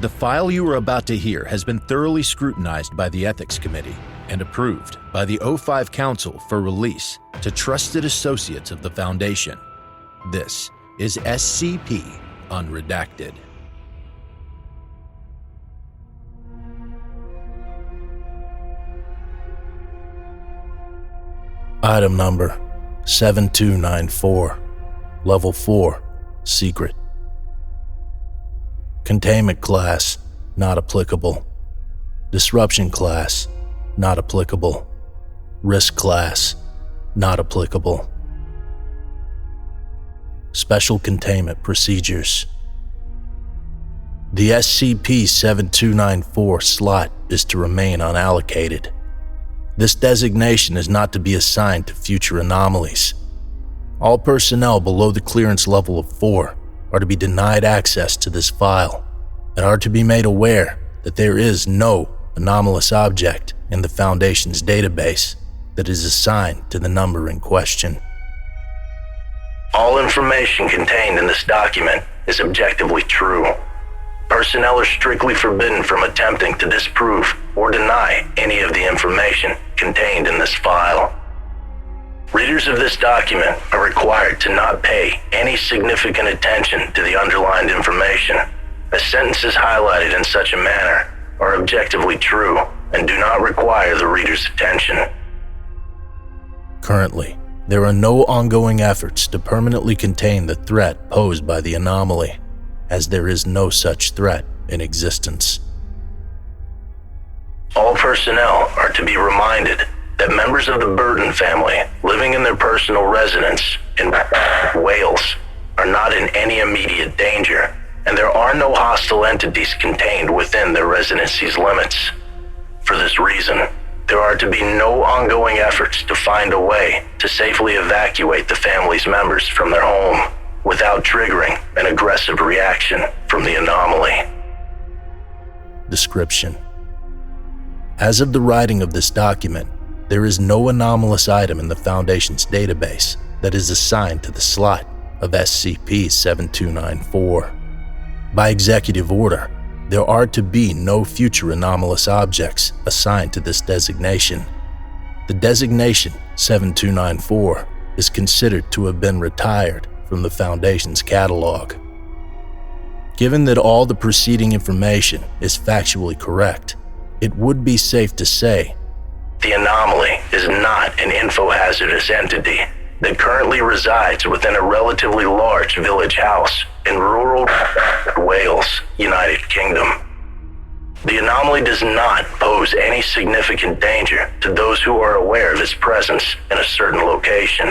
The file you are about to hear has been thoroughly scrutinized by the Ethics Committee and approved by the O5 Council for release to trusted associates of the Foundation. This is SCP Unredacted. Item number 7294, Level 4, Secret. Containment class, not applicable. Disruption class, not applicable. Risk class, not applicable. Special containment procedures. The SCP-7294 slot is to remain unallocated. This designation is not to be assigned to future anomalies. All personnel below the clearance level of 4 are to be denied access to this file and are to be made aware that there is no anomalous object in the Foundation's database that is assigned to the number in question. All information contained in this document is objectively true. Personnel are strictly forbidden from attempting to disprove or deny any of the information contained in this file. Readers of this document are required to not pay any significant attention to the underlined information, as sentences highlighted in such a manner are objectively true and do not require the reader's attention. Currently, there are no ongoing efforts to permanently contain the threat posed by the anomaly, as there is no such threat in existence. All personnel are to be reminded that members of the Burton family living in their personal residence in Wales are not in any immediate danger, and there are no hostile entities contained within their residency's limits. For this reason, there are to be no ongoing efforts to find a way to safely evacuate the family's members from their home without triggering an aggressive reaction from the anomaly. Description. As of the writing of this document, there is no anomalous item in the Foundation's database that is assigned to the slot of SCP-7294. By executive order, there are to be no future anomalous objects assigned to this designation. The designation 7294 is considered to have been retired from the Foundation's catalog. Given that all the preceding information is factually correct, it would be safe to say the anomaly is not an infohazardous entity that currently resides within a relatively large village house in rural Wales, United Kingdom. The anomaly does not pose any significant danger to those who are aware of its presence in a certain location.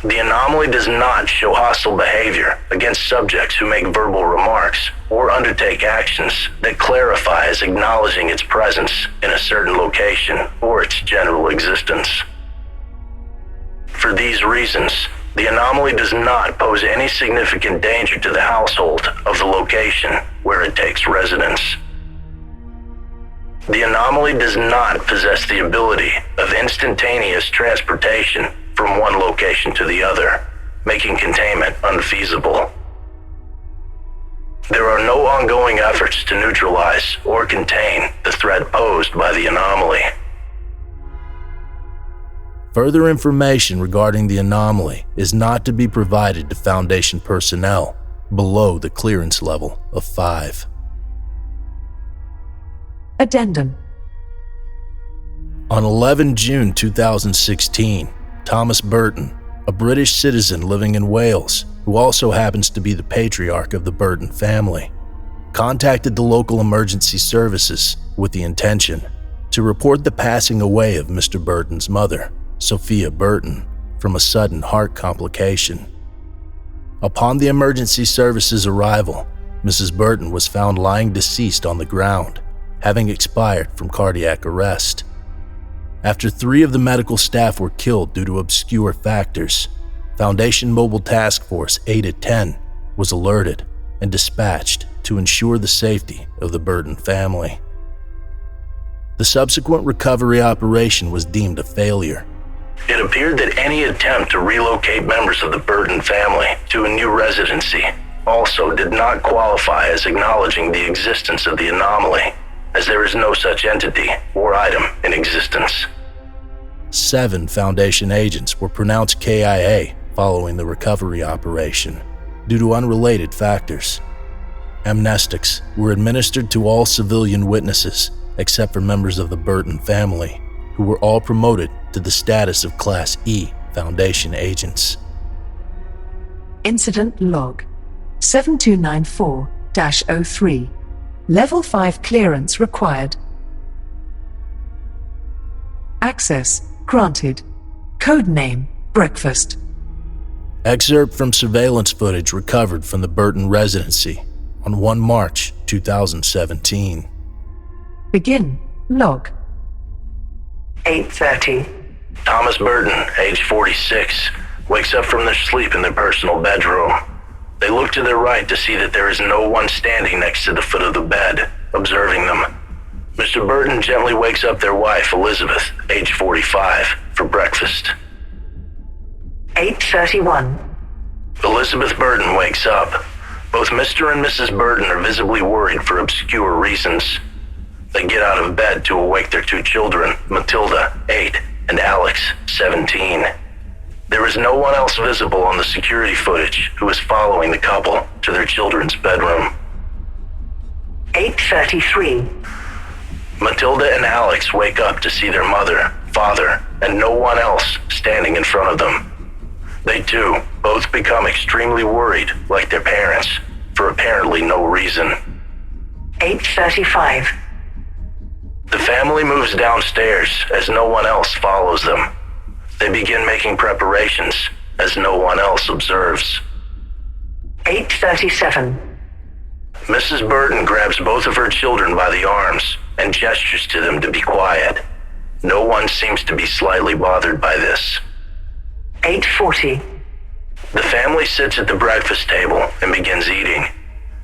The anomaly does not show hostile behavior against subjects who make verbal remarks or undertake actions that clarify as acknowledging its presence in a certain location or its general existence. For these reasons, the anomaly does not pose any significant danger to the household of the location where it takes residence. The anomaly does not possess the ability of instantaneous transportation from one location to the other, making containment unfeasible. There are no ongoing efforts to neutralize or contain the threat posed by the anomaly. Further information regarding the anomaly is not to be provided to Foundation personnel below the clearance level of 5. Addendum. On 11 June 2016, Thomas Burton, a British citizen living in Wales, who also happens to be the patriarch of the Burton family, contacted the local emergency services with the intention to report the passing away of Mr. Burton's mother, Sophia Burton, from a sudden heart complication. Upon the emergency services' arrival, Mrs. Burton was found lying deceased on the ground, having expired from cardiac arrest. After 3 of the medical staff were killed due to obscure factors, Foundation Mobile Task Force 8-10 was alerted and dispatched to ensure the safety of the Burton family. The subsequent recovery operation was deemed a failure. It appeared that any attempt to relocate members of the Burton family to a new residency also did not qualify as acknowledging the existence of the anomaly, as there is no such entity or item in existence. 7 Foundation agents were pronounced KIA following the recovery operation due to unrelated factors. Amnestics were administered to all civilian witnesses except for members of the Burton family, who were all promoted to the status of Class E Foundation agents. Incident Log 7294-03. Level 5 clearance required. Access granted. Codename Breakfast. Excerpt from surveillance footage recovered from the Burton residency on 1 March 2017. Begin log. 8:30. Thomas Burton, age 46, wakes up from their sleep in their personal bedroom. They look to their right to see that there is no one standing next to the foot of the bed, observing them. Mr. Burton gently wakes up their wife, Elizabeth, age 45, for breakfast. 8:31. Elizabeth Burton wakes up. Both Mr. and Mrs. Burton are visibly worried for obscure reasons. They get out of bed to awake their 2 children, Matilda, 8, and Alex, 17. There is no one else visible on the security footage who is following the couple to their children's bedroom. 8:33. Matilda and Alex wake up to see their mother, father, and no one else standing in front of them. They too both become extremely worried, like their parents, for apparently no reason. 8:35. The family moves downstairs as no one else follows them. They begin making preparations as no one else observes. 8:37. Mrs. Burton grabs both of her children by the arms and gestures to them to be quiet. No one seems to be slightly bothered by this. 8:40. The family sits at the breakfast table and begins eating.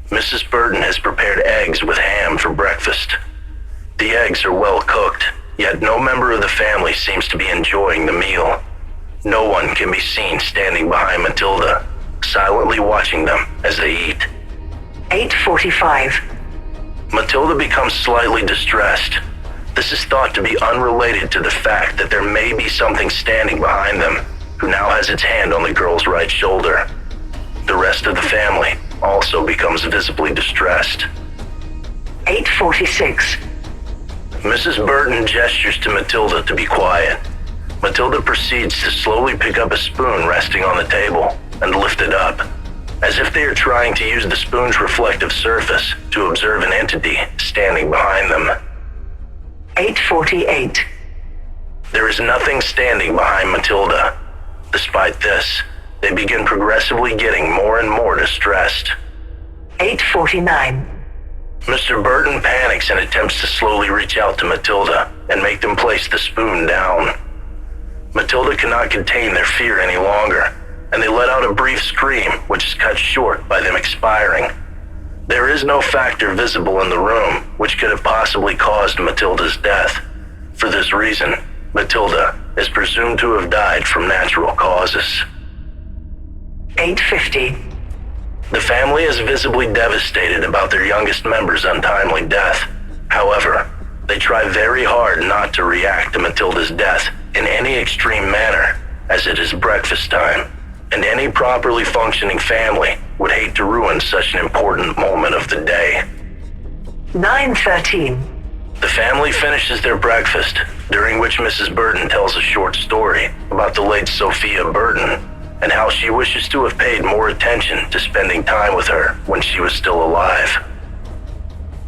Mrs. Burton has prepared eggs with ham for breakfast. The eggs are well cooked, yet no member of the family seems to be enjoying the meal. No one can be seen standing behind Matilda, silently watching them as they eat. 8:45. Matilda becomes slightly distressed. This is thought to be unrelated to the fact that there may be something standing behind them, who now has its hand on the girl's right shoulder. The rest of the family also becomes visibly distressed. 8:46. Mrs. Burton gestures to Matilda to be quiet. Matilda proceeds to slowly pick up a spoon resting on the table and lift it up, as if they are trying to use the spoon's reflective surface to observe an entity standing behind them. 8:48. There is nothing standing behind Matilda. Despite this, they begin progressively getting more and more distressed. 8:49. Mr. Burton panics and attempts to slowly reach out to Matilda and make them place the spoon down. Matilda cannot contain their fear any longer, and they let out a brief scream, which is cut short by them expiring. There is no factor visible in the room which could have possibly caused Matilda's death. For this reason, Matilda is presumed to have died from natural causes. 8:50. The family is visibly devastated about their youngest member's untimely death. However, they try very hard not to react to Matilda's death in any extreme manner, as it is breakfast time, and any properly functioning family would hate to ruin such an important moment of the day. 9:13. The family finishes their breakfast, during which Mrs. Burton tells a short story about the late Sophia Burton and how she wishes to have paid more attention to spending time with her when she was still alive.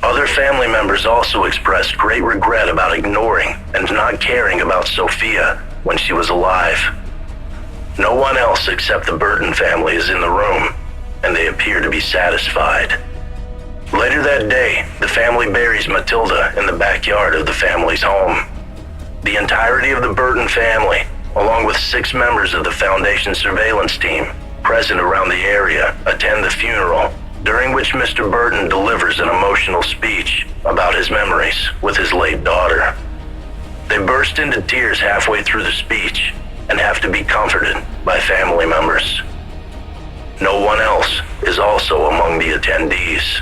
Other family members also expressed great regret about ignoring and not caring about Sophia when she was alive. No one else except the Burton family is in the room, and they appear to be satisfied. Later that day, the family buries Matilda in the backyard of the family's home. The entirety of the Burton family, along with 6 members of the Foundation surveillance team present around the area, attend the funeral, during which Mr. Burton delivers an emotional speech about his memories with his late daughter. They burst into tears halfway through the speech and have to be comforted by family members. No one else is also among the attendees.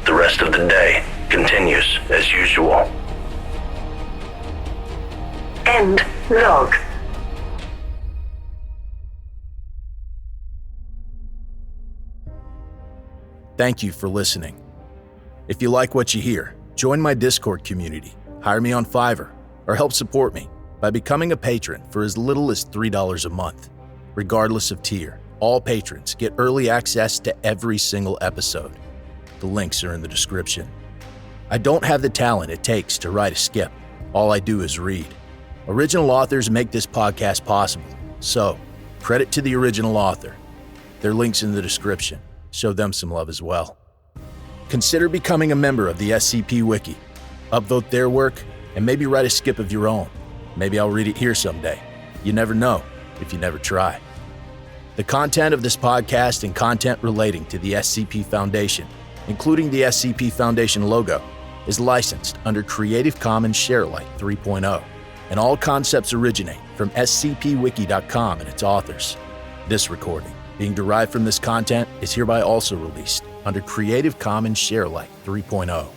The rest of the day continues as usual. End log. Thank you for listening. If you like what you hear, join my Discord community, hire me on Fiverr, or help support me by becoming a patron for as little as $3 a month. Regardless of tier, all patrons get early access to every single episode. The links are in the description. I don't have the talent it takes to write a skip. All I do is read. Original authors make this podcast possible, so credit to the original author. Their link's in the description. Show them some love as well. Consider becoming a member of the SCP Wiki. Upvote their work and maybe write a skip of your own. Maybe I'll read it here someday. You never know if you never try. The content of this podcast and content relating to the SCP Foundation, including the SCP Foundation logo, is licensed under Creative Commons Sharealike 3.0, and all concepts originate from scpwiki.com and its authors. This recording, being derived from this content, is hereby also released under Creative Commons Sharealike 3.0.